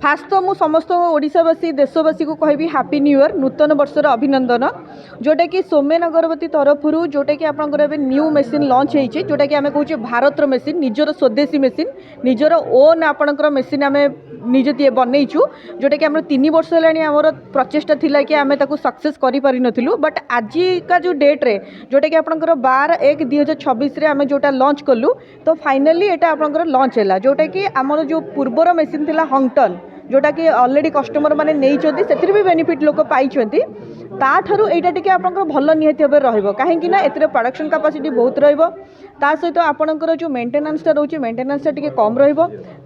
fast तो मु समस्त ओडिशावासी देशवासी को कहबी हैप्पी न्यू ईयर नूतन वर्षर अभिनंदन जोटा कि सोमेन अगरबत्ती तरफ जोटा कि आपंकर न्यू मेसीन लॉन्च होती जोटा कि आम कहे भारतर मेसीन निजर स्वदेशी मेसीन निजर ओन आपंकर मेसीन आम निजे बनईचु जोटा कि आम 3 वर्ष है प्रचेषा थिला कि आम सक्सेस करूँ बट आज का जो डेट रे जोटा कि आपंकर 12/1/2026 आम जोटा लॉन्च कलु तो फाइनाली एटा आपंकर लॉन्च है जोटा कि आमर जो पूर्वर मेसीन थिला हंगटन जोटा कि ऑलरेडी कस्टमर माने नहीं से भी बेनिफिट लोक पाई ताठू यहाँ टी आप भल निहती भाव रहा कहीं ए प्रोडक्शन कैपेसिटी बहुत ता सहित आपंकर जो मेंटेनेंसटा रोचे मेंटेनेंसटा टी कम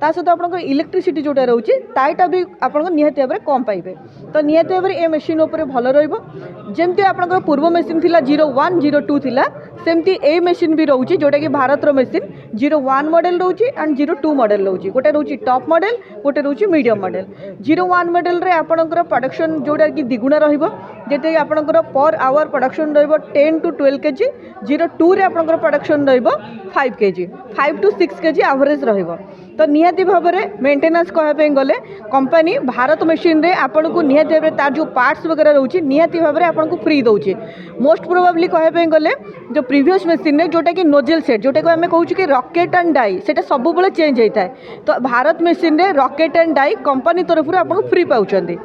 ता सहित आप इलेक्ट्रिसिटी जोटा रोचे ताईटा भी आप निहती भाव कम पाइबे तो निहती भाव ये मेसीन उपर भल रमती आप पूर्व मेसीन थिला 01 02 थिला सेमती ए मेसीन भी रोचे जोटा कि भारतर मेसीन 01 मॉडल रोचे एंड 02 मॉडल रोचे गोटे रोचे टॉप मॉडल गोटे रोचे मीडियम मॉडल 01 मॉडल रे आपणकर प्रोडक्शन जोटा कि द्विगुणा रहिबो जेते कि आपणकर पर आवर प्रोडक्शन रहिबो 10 to 12 केजी 02 रे आपणकर प्रोडक्शन रहिबो 5 केजी 5 to 6 केजी एवरेज रहिबो तो निहाती भाव में मेंटेनेंस कहवाई गले कंपनी भारत मेसीन रे आपन को निहाती भाव तार जो पार्ट्स वगैरह रोचे निहाती भाव में आपन को फ्री दौचे मोस्ट प्रोबाब्ली कहवाई गले जो प्रीवियस मेसीन रे जोटा कि नोजल सेट जोटा कि आम कहूँ कि रॉकेट एंड डाई से सब बेले चेंज होता है तो भारत मेसीन रे रॉकेट एंड डाई कंपनी तरफ आपको फ्री पाउछंदी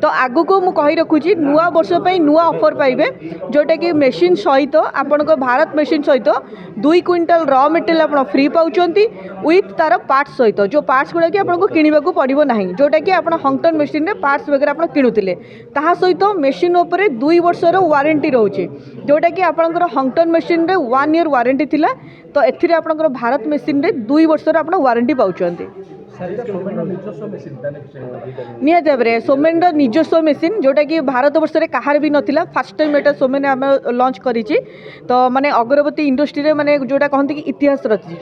तो आगु को मु कही रखुची नुआ वर्ष पे नुआ ऑफर पाइबे जोटा कि मेसीन सहित आपण को भारत मेसीन सहित 2 क्विंटल रॉ मटेरियल आप फ्री पाउछंती विथ तार पार्ट्स सहित जो पार्ट्स गुड़ा कि आपको किणवा को पड़ो ना जोटा कि आप हंगटन मेसीन रे पार्ट्स वगैरह आप किणुले ता सहित मेसीन उपर 2 वर्षर वारंटी रोचे जोटा कि आपंकर हंगटन मेसीन रे 1 ईयर वारंटी थिला तो एथिरे आपंकर भारत मेसीन रे 2 वर्षर आप वारंटी पाउछंती निहती भाव में सोमेन निजस्व मेसीन जोटा कि भारत वर्ष में कहार भी नाला फास्ट टाइम एटा सोमेन आम लॉन्च करी तो माने अगरबत्ती इंडस्ट्री रे माने जोटा कहते कि इतिहास रची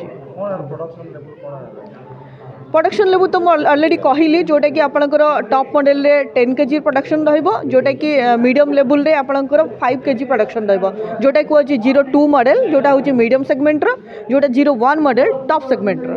प्रोडक्शन लेवल तो ऑलरेडी कहली जोटा कि आपंकर टॉप मॉडल रे 10 केजी प्रोडक्शन रहिबो जोटा कि मीडियम लेवल रे आपंकर 5 केजी प्रोडक्शन रहिबो जोटा कि 02 मॉडल जोटा होची मीडियम सेगमेंट रो जोटा 01 मॉडल टॉप सेगमेंट रो